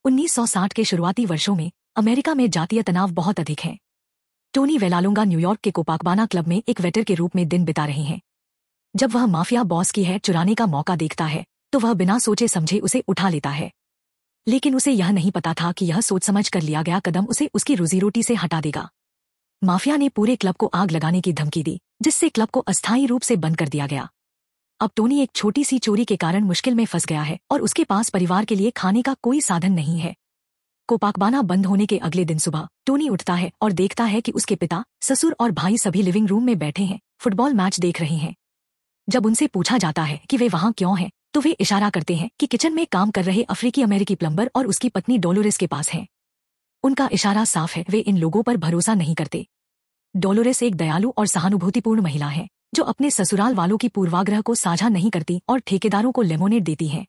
1960 के शुरुआती वर्षों में अमेरिका में जातीय तनाव बहुत अधिक है। टोनी वेलालुंगा न्यूयॉर्क के कोपाकबाना क्लब में एक वेटर के रूप में दिन बिता रहे हैं। जब वह माफिया बॉस की है चुराने का मौका देखता है तो वह बिना सोचे समझे उसे उठा लेता है। लेकिन उसे यह नहीं पता था कि यह सोच समझ कर लिया गया कदम उसे उसकी रोजी रोटी से हटा देगा। माफिया ने पूरे क्लब को आग लगाने की धमकी दी, जिससे क्लब को अस्थायी रूप से बंद कर दिया गया। अब टोनी एक छोटी सी चोरी के कारण मुश्किल में फंस गया है और उसके पास परिवार के लिए खाने का कोई साधन नहीं है। कोपाकबाना बंद होने के अगले दिन सुबह टोनी उठता है और देखता है कि उसके पिता, ससुर और भाई सभी लिविंग रूम में बैठे हैं, फुटबॉल मैच देख रहे हैं। जब उनसे पूछा जाता है कि वे वहां क्यों हैं, तो वे इशारा करते हैं कि किचन में काम कर रहे अफ्रीकी अमेरिकी प्लम्बर और उसकी पत्नी डोलोरेस के पास हैं। उनका इशारा साफ है, वे इन लोगों पर भरोसा नहीं करते। डोलोरेस एक दयालु और सहानुभूतिपूर्ण महिला है जो अपने ससुराल वालों की पूर्वाग्रह को साझा नहीं करती और ठेकेदारों को लेमोनेड देती है।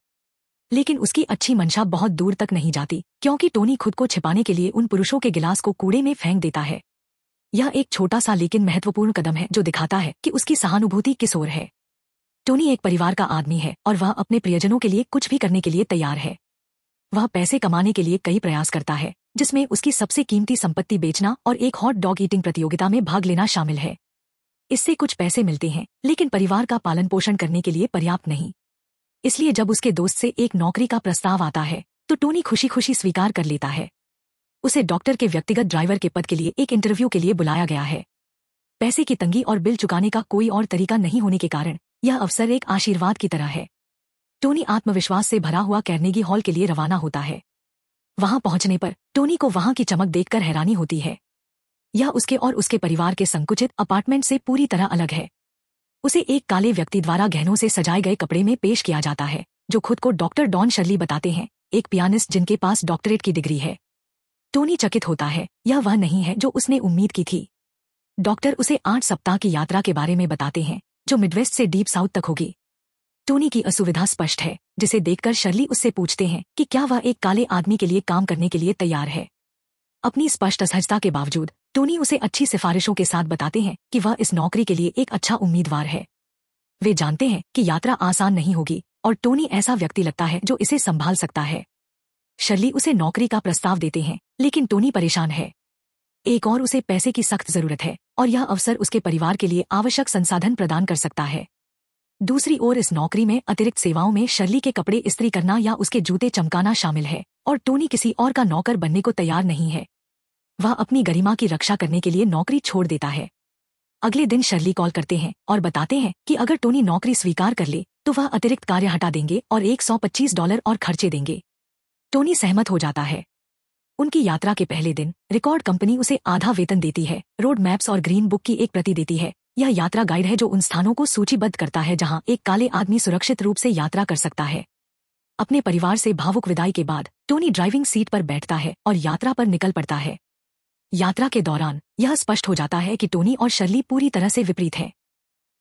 लेकिन उसकी अच्छी मंशा बहुत दूर तक नहीं जाती, क्योंकि टोनी खुद को छिपाने के लिए उन पुरुषों के गिलास को कूड़े में फेंक देता है। यह एक छोटा सा लेकिन महत्वपूर्ण कदम है जो दिखाता है कि उसकी सहानुभूति किस ओर है। टोनी एक परिवार का आदमी है और वह अपने प्रियजनों के लिए कुछ भी करने के लिए तैयार है। वह पैसे कमाने के लिए कई प्रयास करता है, जिसमें उसकी सबसे कीमती संपत्ति बेचना और एक हॉट डॉग ईटिंग प्रतियोगिता में भाग लेना शामिल है। इससे कुछ पैसे मिलते हैं, लेकिन परिवार का पालन पोषण करने के लिए पर्याप्त नहीं। इसलिए जब उसके दोस्त से एक नौकरी का प्रस्ताव आता है तो टोनी खुशी खुशी स्वीकार कर लेता है। उसे डॉक्टर के व्यक्तिगत ड्राइवर के पद के लिए एक इंटरव्यू के लिए बुलाया गया है। पैसे की तंगी और बिल चुकाने का कोई और तरीका नहीं होने के कारण यह अवसर एक आशीर्वाद की तरह है। टोनी आत्मविश्वास से भरा हुआ कार्नेगी हॉल के लिए रवाना होता है। वहां पहुंचने पर टोनी को वहां की चमक देखकर हैरानी होती है। यह उसके और उसके परिवार के संकुचित अपार्टमेंट से पूरी तरह अलग है। उसे एक काले व्यक्ति द्वारा गहनों से सजाए गए कपड़े में पेश किया जाता है, जो खुद को डॉक्टर डॉन शर्ली बताते हैं, एक पियानिस्ट जिनके पास डॉक्टरेट की डिग्री है। टोनी चकित होता है, यह वह नहीं है जो उसने उम्मीद की थी। डॉक्टर उसे 8 सप्ताह की यात्रा के बारे में बताते हैं, जो मिडवेस्ट से डीप साउथ तक होगी। टोनी की असुविधा स्पष्ट है, जिसे देखकर शर्ली उससे पूछते हैं कि क्या वह एक काले आदमी के लिए काम करने के लिए तैयार है। अपनी स्पष्ट असहजता के बावजूद टोनी उसे अच्छी सिफारिशों के साथ बताते हैं कि वह इस नौकरी के लिए एक अच्छा उम्मीदवार है। वे जानते हैं कि यात्रा आसान नहीं होगी और टोनी ऐसा व्यक्ति लगता है जो इसे संभाल सकता है। शर्ली उसे नौकरी का प्रस्ताव देते हैं, लेकिन टोनी परेशान है। एक और उसे पैसे की सख्त जरूरत है और यह अवसर उसके परिवार के लिए आवश्यक संसाधन प्रदान कर सकता है। दूसरी ओर इस नौकरी में अतिरिक्त सेवाओं में शर्ली के कपड़े इस्त्री करना या उसके जूते चमकाना शामिल है और टोनी किसी और का नौकर बनने को तैयार नहीं है। वह अपनी गरिमा की रक्षा करने के लिए नौकरी छोड़ देता है। अगले दिन शर्ली कॉल करते हैं और बताते हैं कि अगर टोनी नौकरी स्वीकार कर ले तो वह अतिरिक्त कार्य हटा देंगे और $125 और खर्चे देंगे। टोनी सहमत हो जाता है। उनकी यात्रा के पहले दिन रिकॉर्ड कंपनी उसे आधा वेतन देती है, रोड मैप्स और ग्रीन बुक की एक प्रति देती है। यह यात्रा गाइड है जो उन स्थानों को सूचीबद्ध करता है जहां एक काले आदमी सुरक्षित रूप से यात्रा कर सकता है। अपने परिवार से भावुक विदाई के बाद टोनी ड्राइविंग सीट पर बैठता है और यात्रा पर निकल पड़ता है। यात्रा के दौरान यह स्पष्ट हो जाता है कि टोनी और शर्ली पूरी तरह से विपरीत हैं।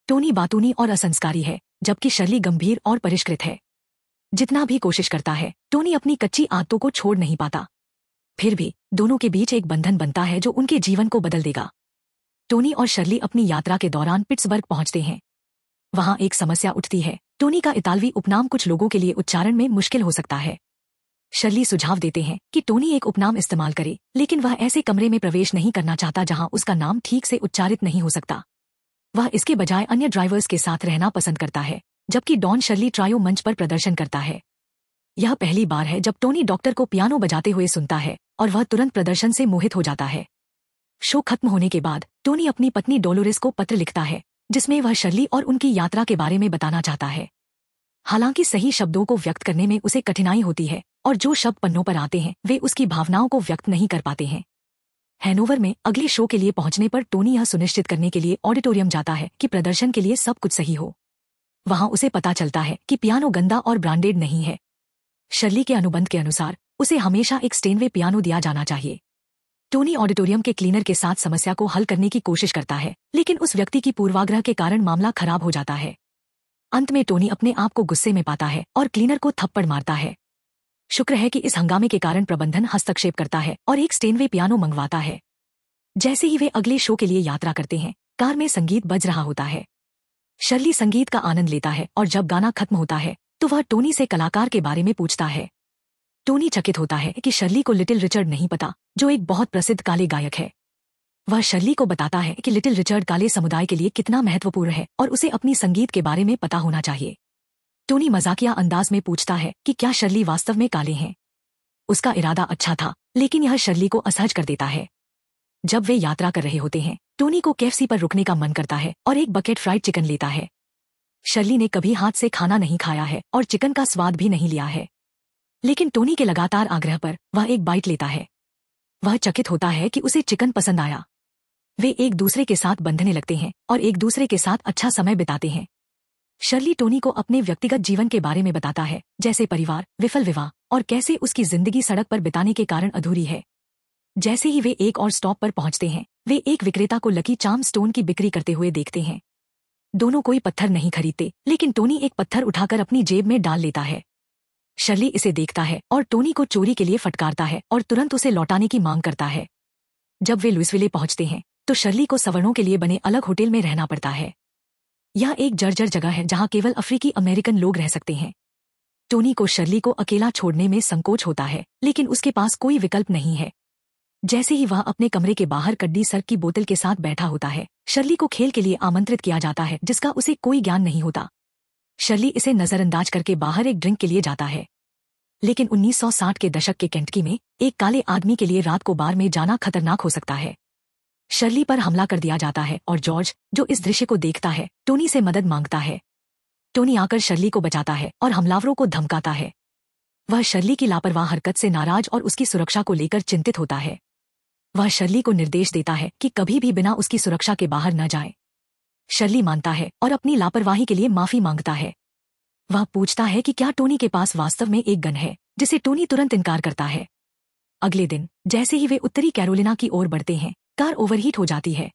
टोनी बातूनी और असंस्कारी है, जबकि शर्ली गंभीर और परिष्कृत है। जितना भी कोशिश करता है, टोनी अपनी कच्ची आदतों को छोड़ नहीं पाता। फिर भी दोनों के बीच एक बंधन बनता है जो उनके जीवन को बदल देगा। टोनी और शर्ली अपनी यात्रा के दौरान पिट्सबर्ग पहुंचते हैं। वहां एक समस्या उठती है। टोनी का इतालवी उपनाम कुछ लोगों के लिए उच्चारण में मुश्किल हो सकता है। शर्ली सुझाव देते हैं कि टोनी एक उपनाम इस्तेमाल करे, लेकिन वह ऐसे कमरे में प्रवेश नहीं करना चाहता जहां उसका नाम ठीक से उच्चारित नहीं हो सकता। वह इसके बजाय अन्य ड्राइवर्स के साथ रहना पसंद करता है, जबकि डॉन शर्ली ट्रायो मंच पर प्रदर्शन करता है। यह पहली बार है जब टोनी डॉक्टर को पियानो बजाते हुए सुनता है और वह तुरंत प्रदर्शन से मोहित हो जाता है। शो खत्म होने के बाद टोनी अपनी पत्नी डोलोरेस को पत्र लिखता है, जिसमें वह शर्ली और उनकी यात्रा के बारे में बताना चाहता है। हालांकि सही शब्दों को व्यक्त करने में उसे कठिनाई होती है और जो शब्द पन्नों पर आते हैं वे उसकी भावनाओं को व्यक्त नहीं कर पाते हैं। हैनोवर में अगले शो के लिए पहुंचने पर टोनी यह सुनिश्चित करने के लिए ऑडिटोरियम जाता है कि प्रदर्शन के लिए सब कुछ सही हो। वहां उसे पता चलता है कि पियानो गंदा और ब्रांडेड नहीं है। शर्ली के अनुबंध के अनुसार उसे हमेशा एक स्टेनवे पियानो दिया जाना चाहिए। टोनी ऑडिटोरियम के क्लीनर के साथ समस्या को हल करने की कोशिश करता है, लेकिन उस व्यक्ति की पूर्वाग्रह के कारण मामला खराब हो जाता है। अंत में टोनी अपने आप को गुस्से में पाता है और क्लीनर को थप्पड़ मारता है। शुक्र है कि इस हंगामे के कारण प्रबंधन हस्तक्षेप करता है और एक स्टेनवे पियानो मंगवाता है। जैसे ही वे अगले शो के लिए यात्रा करते हैं, कार में संगीत बज रहा होता है। शर्ली संगीत का आनंद लेता है और जब गाना खत्म होता है तो वह टोनी से कलाकार के बारे में पूछता है। टोनी चकित होता है कि शर्ली को लिटिल रिचर्ड नहीं पता, जो एक बहुत प्रसिद्ध काले गायक है। वह शर्ली को बताता है कि लिटिल रिचर्ड काले समुदाय के लिए कितना महत्वपूर्ण है और उसे अपनी संगीत के बारे में पता होना चाहिए। टोनी मजाकिया अंदाज में पूछता है कि क्या शर्ली वास्तव में काले हैं। उसका इरादा अच्छा था, लेकिन यह शर्ली को असहज कर देता है। जब वे यात्रा कर रहे होते हैं, टोनी को केएफसी पर रुकने का मन करता है और एक बकेट फ्राइड चिकन लेता है। शर्ली ने कभी हाथ से खाना नहीं खाया है और चिकन का स्वाद भी नहीं लिया है, लेकिन टोनी के लगातार आग्रह पर वह एक बाइट लेता है। वह चकित होता है कि उसे चिकन पसंद आया। वे एक दूसरे के साथ बंधने लगते हैं और एक दूसरे के साथ अच्छा समय बिताते हैं। शर्ली टोनी को अपने व्यक्तिगत जीवन के बारे में बताता है, जैसे परिवार, विफल विवाह और कैसे उसकी जिंदगी सड़क पर बिताने के कारण अधूरी है। जैसे ही वे एक और स्टॉप पर पहुंचते हैं, वे एक विक्रेता को लकी चार्म स्टोन की बिक्री करते हुए देखते हैं। दोनों कोई पत्थर नहीं खरीदते, लेकिन टोनी एक पत्थर उठाकर अपनी जेब में डाल लेता है। शर्ली इसे देखता है और टोनी को चोरी के लिए फटकारता है और तुरंत उसे लौटाने की मांग करता है। जब वे लुइसविले पहुंचते हैं, तो शर्ली को सवर्णों के लिए बने अलग होटल में रहना पड़ता है। यह एक जर्जर जगह है जहां केवल अफ्रीकी अमेरिकन लोग रह सकते हैं। टोनी को शर्ली को अकेला छोड़ने में संकोच होता है, लेकिन उसके पास कोई विकल्प नहीं है। जैसे ही वह अपने कमरे के बाहर कड्डी सर्क की बोतल के साथ बैठा होता है, शर्ली को खेल के लिए आमंत्रित किया जाता है जिसका उसे कोई ज्ञान नहीं होता। शर्ली इसे नजरअंदाज करके बाहर एक ड्रिंक के लिए जाता है, लेकिन 1960 के दशक के केंटकी में एक काले आदमी के लिए रात को बार में जाना खतरनाक हो सकता है। शर्ली पर हमला कर दिया जाता है और जॉर्ज, जो इस दृश्य को देखता है, टोनी से मदद मांगता है। टोनी आकर शर्ली को बचाता है और हमलावरों को धमकाता है। वह शर्ली की लापरवाह हरकत से नाराज और उसकी सुरक्षा को लेकर चिंतित होता है। वह शर्ली को निर्देश देता है कि कभी भी बिना उसकी सुरक्षा के बाहर न जाए। शर्ली मानता है और अपनी लापरवाही के लिए माफी मांगता है। वह पूछता है कि क्या टोनी के पास वास्तव में एक गन है, जिसे टोनी तुरंत इनकार करता है। अगले दिन जैसे ही वे उत्तरी कैरोलिना की ओर बढ़ते हैं, कार ओवरहीट हो जाती है।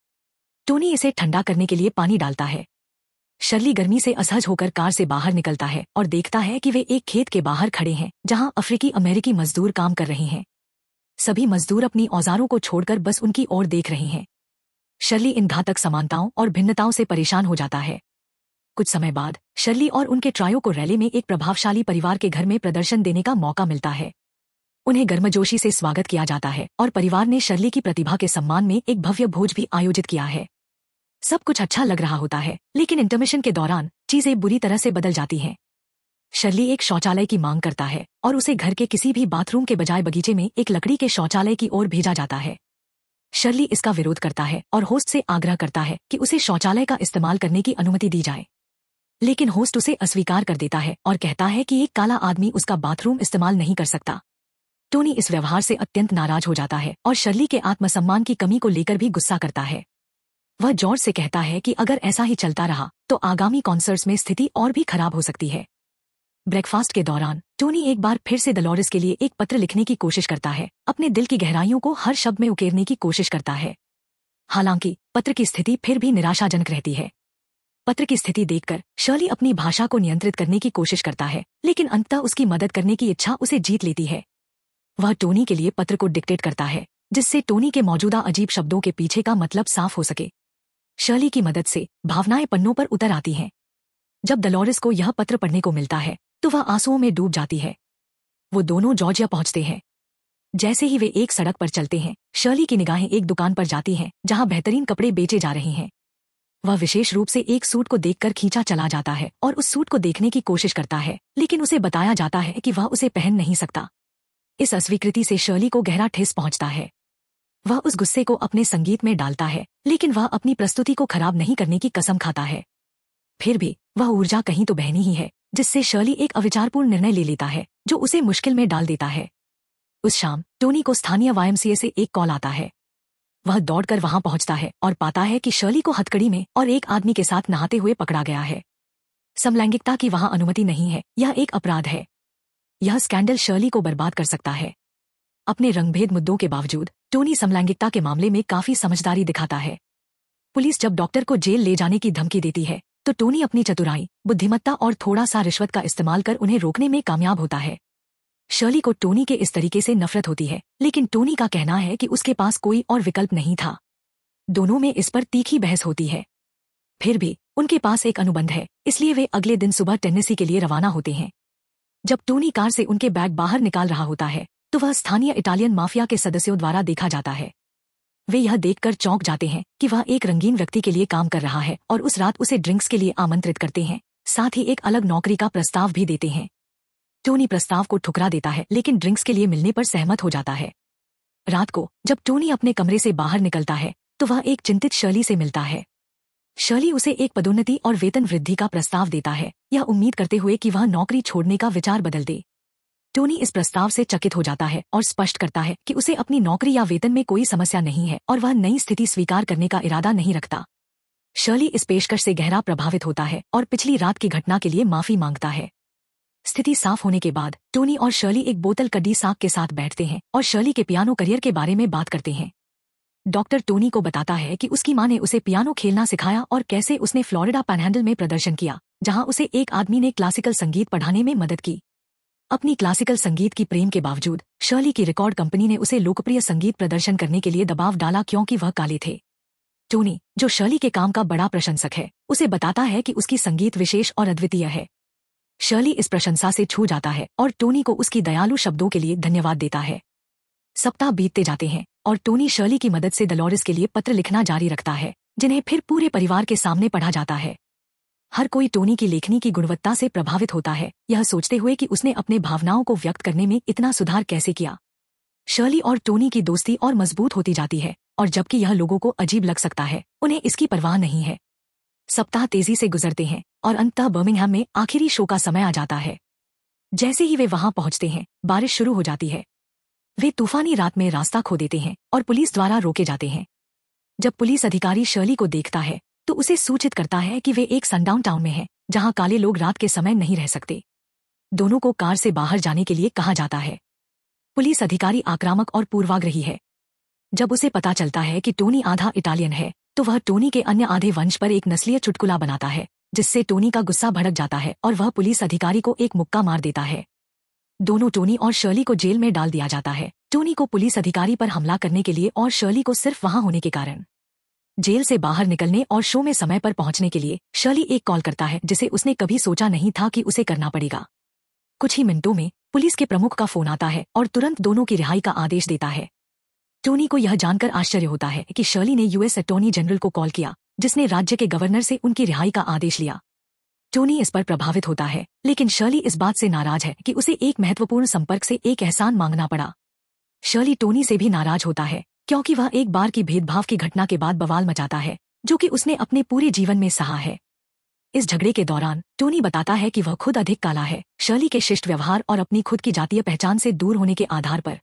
टोनी इसे ठंडा करने के लिए पानी डालता है। शर्ली गर्मी से असहज होकर कार से बाहर निकलता है और देखता है कि वे एक खेत के बाहर खड़े हैं जहां अफ्रीकी अमेरिकी मजदूर काम कर रहे हैं। सभी मजदूर अपनी औजारों को छोड़कर बस उनकी ओर देख रहे हैं। शर्ली इन घातक समानताओं और भिन्नताओं से परेशान हो जाता है। कुछ समय बाद शर्ली और उनके ट्रायो को रैली में एक प्रभावशाली परिवार के घर में प्रदर्शन देने का मौका मिलता है। उन्हें गर्मजोशी से स्वागत किया जाता है और परिवार ने शर्ली की प्रतिभा के सम्मान में एक भव्य भोज भी आयोजित किया है। सब कुछ अच्छा लग रहा होता है, लेकिन इंटरमिशन के दौरान चीजें बुरी तरह से बदल जाती हैं। शर्ली एक शौचालय की मांग करता है और उसे घर के किसी भी बाथरूम के बजाय बगीचे में एक लकड़ी के शौचालय की ओर भेजा जाता है। शर्ली इसका विरोध करता है और होस्ट से आग्रह करता है कि उसे शौचालय का इस्तेमाल करने की अनुमति दी जाए, लेकिन होस्ट उसे अस्वीकार कर देता है और कहता है कि एक काला आदमी उसका बाथरूम इस्तेमाल नहीं कर सकता। टोनी इस व्यवहार से अत्यंत नाराज हो जाता है और शर्ली के आत्मसम्मान की कमी को लेकर भी गुस्सा करता है। वह जॉर्ज से कहता है कि अगर ऐसा ही चलता रहा तो आगामी कॉन्सर्ट्स में स्थिति और भी खराब हो सकती है। ब्रेकफास्ट के दौरान टोनी एक बार फिर से डलोरेस के लिए एक पत्र लिखने की कोशिश करता है, अपने दिल की गहराइयों को हर शब्द में उकेरने की कोशिश करता है। हालांकि पत्र की स्थिति फिर भी निराशाजनक रहती है। पत्र की स्थिति देखकर शर्ली अपनी भाषा को नियंत्रित करने की कोशिश करता है, लेकिन अंततः उसकी मदद करने की इच्छा उसे जीत लेती है। वह टोनी के लिए पत्र को डिक्टेट करता है, जिससे टोनी के मौजूदा अजीब शब्दों के पीछे का मतलब साफ हो सके। शर्ली की मदद से भावनाएं पन्नों पर उतर आती हैं। जब डलोरेस को यह पत्र पढ़ने को मिलता है तो वह आंसुओं में डूब जाती है। वो दोनों जॉर्जिया पहुंचते हैं। जैसे ही वे एक सड़क पर चलते हैं, शर्ली की निगाहें एक दुकान पर जाती हैं जहां बेहतरीन कपड़े बेचे जा रहे हैं। वह विशेष रूप से एक सूट को देखकर खींचा चला जाता है और उस सूट को देखने की कोशिश करता है, लेकिन उसे बताया जाता है कि वह उसे पहन नहीं सकता। इस अस्वीकृति से शर्ली को गहरा ठेस पहुंचता है। वह उस गुस्से को अपने संगीत में डालता है, लेकिन वह अपनी प्रस्तुति को खराब नहीं करने की कसम खाता है। फिर भी वह ऊर्जा कहीं तो बहनी ही है, जिससे शर्ली एक अविचारपूर्ण निर्णय ले लेता है जो उसे मुश्किल में डाल देता है। उस शाम टोनी को स्थानीय वाईएमसीए से एक कॉल आता है। वह दौड़कर वहां पहुंचता है और पाता है कि शर्ली को हथकड़ी में और एक आदमी के साथ नहाते हुए पकड़ा गया है। समलैंगिकता की वहां अनुमति नहीं है, यह एक अपराध है। यह स्कैंडल शर्ली को बर्बाद कर सकता है। अपने रंगभेद मुद्दों के बावजूद टोनी समलैंगिकता के मामले में काफी समझदारी दिखाता है। पुलिस जब डॉक्टर को जेल ले जाने की धमकी देती है तो टोनी अपनी चतुराई, बुद्धिमत्ता और थोड़ा सा रिश्वत का इस्तेमाल कर उन्हें रोकने में कामयाब होता है। शर्ली को टोनी के इस तरीके से नफरत होती है, लेकिन टोनी का कहना है कि उसके पास कोई और विकल्प नहीं था। दोनों में इस पर तीखी बहस होती है। फिर भी उनके पास एक अनुबंध है, इसलिए वे अगले दिन सुबह टेनेसी के लिए रवाना होते हैं। जब टोनी कार से उनके बैग बाहर निकाल रहा होता है तो वह स्थानीय इटालियन माफिया के सदस्यों द्वारा देखा जाता है। वे यह देखकर चौंक जाते हैं कि वह एक रंगीन व्यक्ति के लिए काम कर रहा है और उस रात उसे ड्रिंक्स के लिए आमंत्रित करते हैं, साथ ही एक अलग नौकरी का प्रस्ताव भी देते हैं। टोनी प्रस्ताव को ठुकरा देता है लेकिन ड्रिंक्स के लिए मिलने पर सहमत हो जाता है। रात को जब टोनी अपने कमरे से बाहर निकलता है तो वह एक चिंतित शर्ली से मिलता है। शर्ली उसे एक पदोन्नति और वेतन वृद्धि का प्रस्ताव देता है, यह उम्मीद करते हुए कि वह नौकरी छोड़ने का विचार बदल दे। टोनी इस प्रस्ताव से चकित हो जाता है और स्पष्ट करता है कि उसे अपनी नौकरी या वेतन में कोई समस्या नहीं है और वह नई स्थिति स्वीकार करने का इरादा नहीं रखता। शर्ली इस पेशकश से गहरा प्रभावित होता है और पिछली रात की घटना के लिए माफी मांगता है। स्थिति साफ होने के बाद टोनी और शर्ली एक बोतल कड्डी साग के साथ बैठते हैं और शर्ली के पियानो करियर के बारे में बात करते हैं। डॉक्टर टोनी को बताता है कि उसकी मां ने उसे पियानो खेलना सिखाया और कैसे उसने फ्लोरिडा पैनहैंडल में प्रदर्शन किया, जहां उसे एक आदमी ने क्लासिकल संगीत पढ़ाने में मदद की। अपनी क्लासिकल संगीत की प्रेम के बावजूद शर्ली की रिकॉर्ड कंपनी ने उसे लोकप्रिय संगीत प्रदर्शन करने के लिए दबाव डाला क्योंकि वह काले थे। टोनी, जो शर्ली के काम का बड़ा प्रशंसक है, उसे बताता है कि उसकी संगीत विशेष और अद्वितीय है। शर्ली इस प्रशंसा से छू जाता है और टोनी को उसकी दयालु शब्दों के लिए धन्यवाद देता है। सप्ताह बीतते जाते हैं और टोनी शर्ली की मदद से डलोरेस के लिए पत्र लिखना जारी रखता है, जिन्हें फिर पूरे परिवार के सामने पढ़ा जाता है। हर कोई टोनी की लेखनी की गुणवत्ता से प्रभावित होता है, यह सोचते हुए कि उसने अपने भावनाओं को व्यक्त करने में इतना सुधार कैसे किया। शर्ली और टोनी की दोस्ती और मजबूत होती जाती है और जबकि यह लोगों को अजीब लग सकता है, उन्हें इसकी परवाह नहीं है। सप्ताह तेजी से गुजरते हैं और अंततः बर्मिंघम में आखिरी शो का समय आ जाता है। जैसे ही वे वहां पहुंचते हैं, बारिश शुरू हो जाती है। वे तूफानी रात में रास्ता खो देते हैं और पुलिस द्वारा रोके जाते हैं। जब पुलिस अधिकारी शर्ली को देखता है तो उसे सूचित करता है कि वे एक सनडाउन टाउन में हैं, जहां काले लोग रात के समय नहीं रह सकते। दोनों को कार से बाहर जाने के लिए कहा जाता है। पुलिस अधिकारी आक्रामक और पूर्वाग्रही है। जब उसे पता चलता है कि टोनी आधा इटालियन है तो वह टोनी के अन्य आधे वंश पर एक नस्लीय चुटकुला बनाता है, जिससे टोनी का गुस्सा भड़क जाता है और वह पुलिस अधिकारी को एक मुक्का मार देता है। दोनों टोनी और शर्ली को जेल में डाल दिया जाता है, टोनी को पुलिस अधिकारी पर हमला करने के लिए और शर्ली को सिर्फ वहां होने के कारण। जेल से बाहर निकलने और शो में समय पर पहुंचने के लिए शर्ली एक कॉल करता है जिसे उसने कभी सोचा नहीं था कि उसे करना पड़ेगा। कुछ ही मिनटों में पुलिस के प्रमुख का फोन आता है और तुरंत दोनों की रिहाई का आदेश देता है। टोनी को यह जानकर आश्चर्य होता है कि शर्ली ने यूएस अटॉर्नी जनरल को कॉल किया, जिसने राज्य के गवर्नर से उनकी रिहाई का आदेश लिया। टोनी इस पर प्रभावित होता है, लेकिन शर्ली इस बात से नाराज है कि उसे एक महत्वपूर्ण संपर्क से एक एहसान मांगना पड़ा। शर्ली टोनी से भी नाराज होता है क्योंकि वह एक बार की भेदभाव की घटना के बाद बवाल मचाता है, जो कि उसने अपने पूरे जीवन में सहा है। इस झगड़े के दौरान टोनी बताता है कि वह खुद अधिक काला है, शर्ली के शिष्ट व्यवहार और अपनी खुद की जातीय पहचान से दूर होने के आधार पर।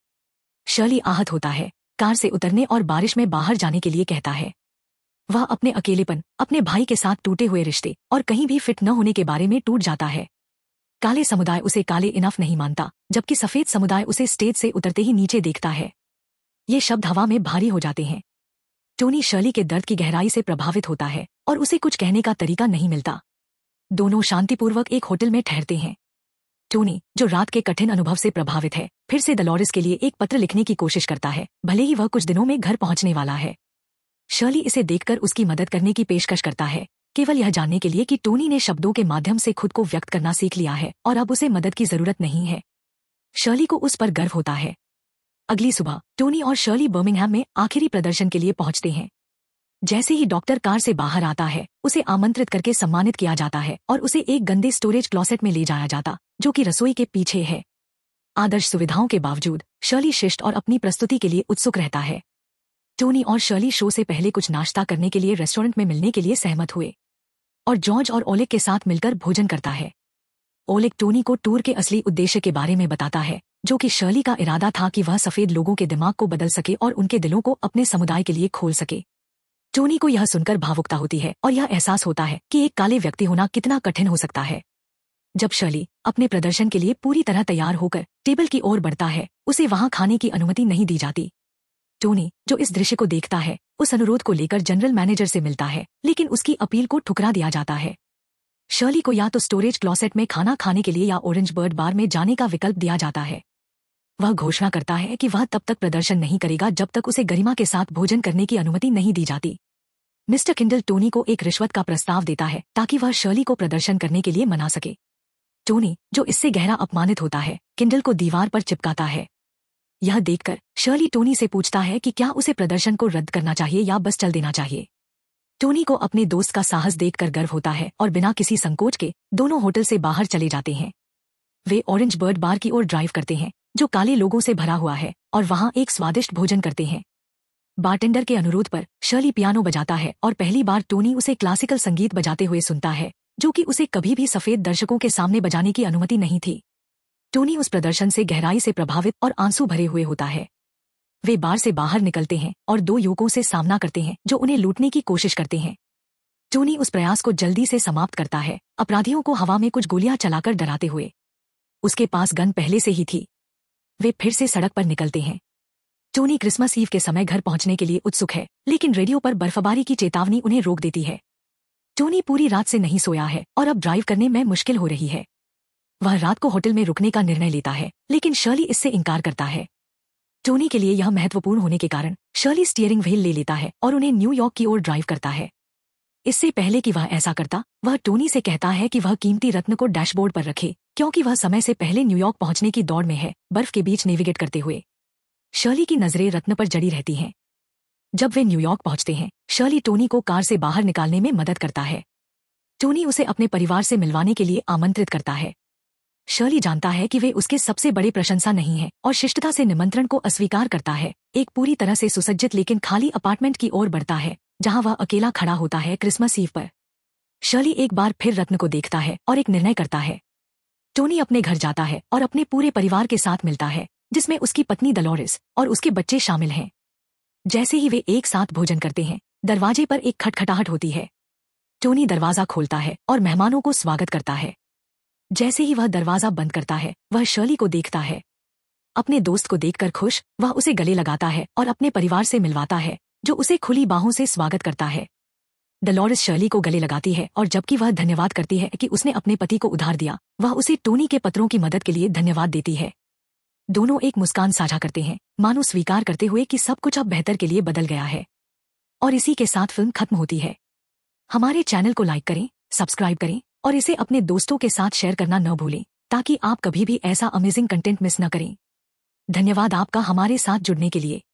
शर्ली आहत होता है, कार से उतरने और बारिश में बाहर जाने के लिए कहता है। वह अपने अकेलेपन, अपने भाई के साथ टूटे हुए रिश्ते और कहीं भी फिट न होने के बारे में टूट जाता है। काले समुदाय उसे काले इनफ नहीं मानता, जबकि सफेद समुदाय उसे स्टेज से उतरते ही नीचे देखता है। ये शब्द हवा में भारी हो जाते हैं। टोनी शर्ली के दर्द की गहराई से प्रभावित होता है और उसे कुछ कहने का तरीका नहीं मिलता। दोनों शांतिपूर्वक एक होटल में ठहरते हैं। टोनी, जो रात के कठिन अनुभव से प्रभावित है, फिर से डलोरेस के लिए एक पत्र लिखने की कोशिश करता है, भले ही वह कुछ दिनों में घर पहुंचने वाला है। शर्ली इसे देखकर उसकी मदद करने की पेशकश करता है, केवल यह जानने के लिए कि टोनी ने शब्दों के माध्यम से खुद को व्यक्त करना सीख लिया है और अब उसे मदद की जरूरत नहीं है। शर्ली को उस पर गर्व होता है। अगली सुबह टोनी और शर्ली बर्मिंघम में आखिरी प्रदर्शन के लिए पहुंचते हैं। जैसे ही डॉक्टर कार से बाहर आता है, उसे आमंत्रित करके सम्मानित किया जाता है और उसे एक गंदे स्टोरेज क्लॉसेट में ले जाया जाता, जो कि रसोई के पीछे है। आदर्श सुविधाओं के बावजूद शर्ली शिष्ट और अपनी प्रस्तुति के लिए उत्सुक रहता है। टोनी और शर्ली शो से पहले कुछ नाश्ता करने के लिए रेस्टोरेंट में मिलने के लिए सहमत हुए और जॉर्ज और ओलेग के साथ मिलकर भोजन करता है। ओलेग टोनी को टूर के असली उद्देश्य के बारे में बताता है, जो कि शर्ली का इरादा था कि वह सफेद लोगों के दिमाग को बदल सके और उनके दिलों को अपने समुदाय के लिए खोल सके। टोनी को यह सुनकर भावुकता होती है और यह एहसास होता है कि एक काले व्यक्ति होना कितना कठिन हो सकता है। जब शर्ली अपने प्रदर्शन के लिए पूरी तरह तैयार होकर टेबल की ओर बढ़ता है, उसे वहां खाने की अनुमति नहीं दी जाती। टोनी, जो इस दृश्य को देखता है, उस अनुरोध को लेकर जनरल मैनेजर से मिलता है, लेकिन उसकी अपील को ठुकरा दिया जाता है। शर्ली को या तो स्टोरेज क्लॉसेट में खाना खाने के लिए या ऑरेंज बर्ड बार में जाने का विकल्प दिया जाता है। वह घोषणा करता है कि वह तब तक प्रदर्शन नहीं करेगा जब तक उसे गरिमा के साथ भोजन करने की अनुमति नहीं दी जाती। मिस्टर किंडल टोनी को एक रिश्वत का प्रस्ताव देता है ताकि वह शर्ली को प्रदर्शन करने के लिए मना सके। टोनी, जो इससे गहरा अपमानित होता है, किंडल को दीवार पर चिपकाता है। यह देखकर शर्ली टोनी से पूछता है कि क्या उसे प्रदर्शन को रद्द करना चाहिए या बस चल देना चाहिए। टोनी को अपने दोस्त का साहस देखकर गर्व होता है और बिना किसी संकोच के दोनों होटल से बाहर चले जाते हैं। वे ऑरेंज बर्ड बार की ओर ड्राइव करते हैं, जो काले लोगों से भरा हुआ है, और वहां एक स्वादिष्ट भोजन करते हैं। बारटेंडर के अनुरोध पर शर्ली पियानो बजाता है और पहली बार टोनी उसे क्लासिकल संगीत बजाते हुए सुनता है, जो कि उसे कभी भी सफेद दर्शकों के सामने बजाने की अनुमति नहीं थी। टोनी उस प्रदर्शन से गहराई से प्रभावित और आंसू भरे हुए होता है। वे बार से बाहर निकलते हैं और दो युवकों से सामना करते हैं जो उन्हें लूटने की कोशिश करते हैं। टोनी उस प्रयास को जल्दी से समाप्त करता है, अपराधियों को हवा में कुछ गोलियां चलाकर डराते हुए। उसके पास गन पहले से ही थी। वे फिर से सड़क पर निकलते हैं। टोनी क्रिसमस ईव के समय घर पहुंचने के लिए उत्सुक है, लेकिन रेडियो पर बर्फबारी की चेतावनी उन्हें रोक देती है। टोनी पूरी रात से नहीं सोया है और अब ड्राइव करने में मुश्किल हो रही है। वह रात को होटल में रुकने का निर्णय लेता है, लेकिन शर्ली इससे इनकार करता है। टोनी के लिए यह महत्वपूर्ण होने के कारण शर्ली स्टीयरिंग व्हील ले लेता है और उन्हें न्यूयॉर्क की ओर ड्राइव करता है। इससे पहले कि वह ऐसा करता, वह टोनी से कहता है कि वह कीमती रत्न को डैशबोर्ड पर रखे, क्योंकि वह समय से पहले न्यूयॉर्क पहुंचने की दौड़ में है, बर्फ के बीच नेविगेट करते हुए। शर्ली की नजरें रत्न पर जड़ी रहती हैं। जब वे न्यूयॉर्क पहुंचते हैं, शर्ली टोनी को कार से बाहर निकालने में मदद करता है। टोनी उसे अपने परिवार से मिलवाने के लिए आमंत्रित करता है। शर्ली जानता है कि वे उसके सबसे बड़े प्रशंसा नहीं है और शिष्टता से निमंत्रण को अस्वीकार करता है। एक पूरी तरह से सुसज्जित लेकिन खाली अपार्टमेंट की ओर बढ़ता है, जहां वह अकेला खड़ा होता है क्रिसमस ईव पर। शर्ली एक बार फिर रत्न को देखता है और एक निर्णय करता है। टोनी अपने घर जाता है और अपने पूरे परिवार के साथ मिलता है, जिसमें उसकी पत्नी डलोरेस और उसके बच्चे शामिल हैं। जैसे ही वे एक साथ भोजन करते हैं, दरवाजे पर एक खटखटाहट होती है। टोनी दरवाजा खोलता है और मेहमानों को स्वागत करता है। जैसे ही वह दरवाजा बंद करता है, वह शर्ली को देखता है। अपने दोस्त को देखकर खुश, वह उसे गले लगाता है और अपने परिवार से मिलवाता है, जो उसे खुली बाहों से स्वागत करता है। डलोरेस शर्ली को गले लगाती है और जबकि वह धन्यवाद करती है कि उसने अपने पति को उधार दिया, वह उसे टोनी के पत्रों की मदद के लिए धन्यवाद देती है। दोनों एक मुस्कान साझा करते हैं, मानो स्वीकार करते हुए कि सब कुछ अब बेहतर के लिए बदल गया है। और इसी के साथ फिल्म खत्म होती है। हमारे चैनल को लाइक करें, सब्सक्राइब करें और इसे अपने दोस्तों के साथ शेयर करना न भूलें, ताकि आप कभी भी ऐसा अमेजिंग कंटेंट मिस न करें। धन्यवाद आपका हमारे साथ जुड़ने के लिए।